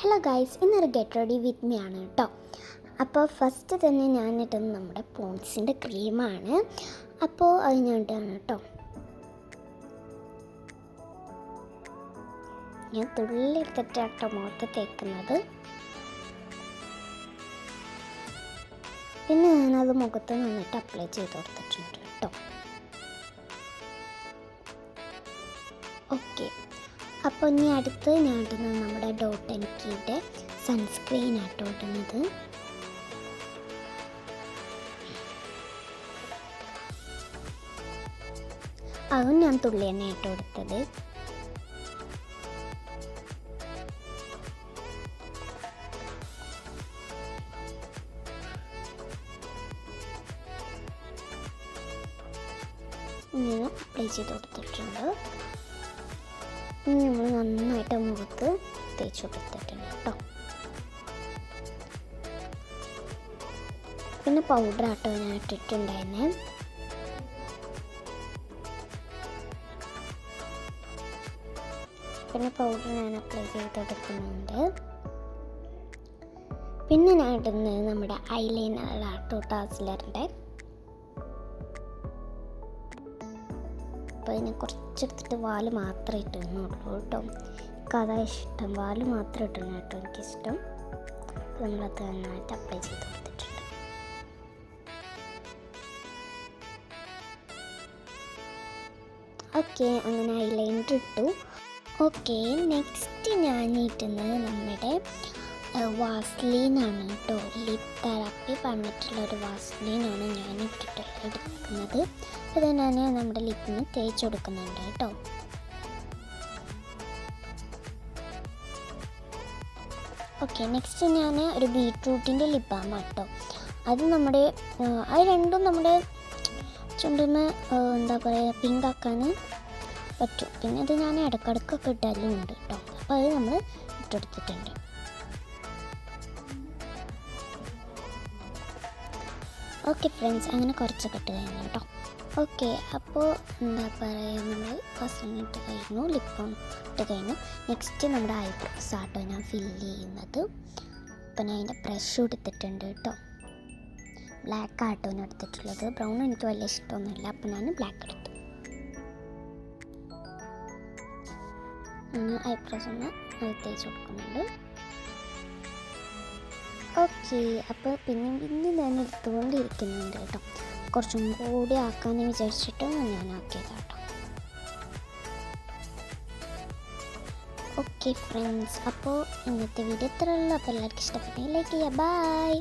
Hello guys, ഇന്നൊരു get ready with me ആണ് കേട്ടോ. അപ്പോൾ ഫസ്റ്റ് തന്നെ ഞാൻ ഇട്ടുന്നത് നമ്മുടെ പോൺസിൻ്റെ ക്രീമാണ്. അപ്പോൾ അത് ഞാൻ ഇട്ടാണ് കേട്ടോ. ഞാൻ തുള്ളി എടുത്തിട്ടാട്ടോ മുഖത്ത് തേക്കുന്നത്. പിന്നെ ഞാനത് മുഖത്ത് നന്നായിട്ട് അപ്ലൈ ചെയ്ത് കൊടുത്തിട്ടുണ്ട് കേട്ടോ. ഓക്കെ, അപ്പോൾ ഇനി അടുത്ത് ഞാൻ ഇടുന്നത് നമ്മുടെ ഡോട്ട് ആൻഡ് കീയുടെ സൺസ്ക്രീൻ ആട്ടോ ഇടുന്നത്. അതും ഞാൻ തുള്ളി തന്നെ ആട്ടോ എടുത്തത്. ഇങ്ങനെ അപ്ലൈ ചെയ്ത് കൊടുത്തിട്ടുണ്ട്. ഇനി നമ്മൾ നന്നായിട്ട് മുഖത്ത് തേച്ച് കൊടുത്തിട്ടുണ്ട് കേട്ടോ. പിന്നെ പൗഡർ ആട്ടോ ഞാൻ ഇട്ടിട്ടുണ്ടായിരുന്നേ. പിന്നെ പൗഡർ ഞാൻ അപ്ലൈ ചെയ്തെടുക്കുന്നുണ്ട്. പിന്നെ ഞാൻ ഇടുന്നത് നമ്മുടെ ഐലൈനർ ആട്ടോ, ടാസ്ലറിൻ്റെ. അപ്പോൾ ഇതിനെ കുറച്ചെടുത്തിട്ട് വാല് മാത്രമേ ഇട്ടുന്നുള്ളൂ കേട്ടോ. എനിക്കതാ ഇഷ്ടം, വാല് മാത്രം ഇട്ടുന്നു കേട്ടോ എനിക്കിഷ്ടം. അപ്പോൾ നമ്മളത് നന്നായിട്ട് അപ്ലൈ ചെയ്ത് കൊടുത്തിട്ടുണ്ട്. ഓക്കെ, അങ്ങനെ ഐലൈനർ ഇട്ടു. ഓക്കെ, നെക്സ്റ്റ് ഞാൻ ഇട്ടുന്നത് നമ്മുടെ വാസ്ലീനാണ് കേട്ടോ. ലിപ് തെറാപ്പി പറഞ്ഞിട്ടുള്ളൊരു വാസ്ലീനാണ് ഞാൻ എടുക്കുന്നത്. അത് ഞാൻ നമ്മുടെ ലിപ്പിന് തേച്ച് കൊടുക്കുന്നുണ്ട് കേട്ടോ. ഓക്കെ, നെക്സ്റ്റ് ഞാൻ ഒരു ബീട്രൂട്ടിൻ്റെ ലിപ് ബാം കേട്ടോ. അത് രണ്ടും നമ്മുടെ ചുണ്ടിന് എന്താ പറയുക, പിങ്ക് ആക്കാൻ പറ്റും. പിന്നെ അത് ഞാൻ ഇടയ്ക്കിടയ്ക്കൊക്കെ ഇട്ടാലും ഉണ്ട് കേട്ടോ. അപ്പോൾ അത് നമ്മൾ ഇട്ടെടുത്തിട്ടുണ്ട്. ഓക്കെ ഫ്രണ്ട്സ്, അങ്ങനെ കുറച്ചൊക്കെ ഇട്ട് കഴിഞ്ഞു കേട്ടോ. ഓക്കെ, അപ്പോൾ എന്താ പറയുക, നമ്മൾ ഫസ്റ്റ് ഇട്ട് കഴിഞ്ഞു, ലിപ് ബാം ഇട്ട് കഴിഞ്ഞു. നെക്സ്റ്റ് നമ്മുടെ ഐബ്രോസ് ആട്ടോ ഞാൻ ഫില്ല് ചെയ്യുന്നത്. അപ്പം ഞാൻ അതിൻ്റെ ബ്രഷ് എടുത്തിട്ടുണ്ട് കേട്ടോ. ബ്ലാക്ക് ആട്ടോ ഞാൻ എടുത്തിട്ടുള്ളത്. ബ്രൗൺ എനിക്ക് വലിയ ഇഷ്ടമൊന്നുമില്ല, അപ്പം ഞാൻ ബ്ലാക്ക് എടുത്തു. ഞാൻ ഐബ്രോസ് ഒന്ന് തേച്ച് കൊടുക്കുന്നുണ്ട്. ഓക്കെ, അപ്പോൾ പിന്നെ ഞാൻ എടുത്തുകൊണ്ടിരിക്കുന്നുണ്ട് കേട്ടോ. കുറച്ചും കൂടി ആക്കാമെന്ന് വിചാരിച്ചിട്ട് ഞാൻ ആക്കിയത് കേട്ടോ. ഓക്കെ ഫ്രണ്ട്സ്, അപ്പോൾ ഇന്നത്തെ വീഡിയോ ഇത്രയുള്ളൂ. അപ്പോൾ എല്ലാവർക്കും ഇഷ്ടപ്പെട്ടെങ്കിൽ ലൈക്ക് ചെയ്യുക. ബൈ.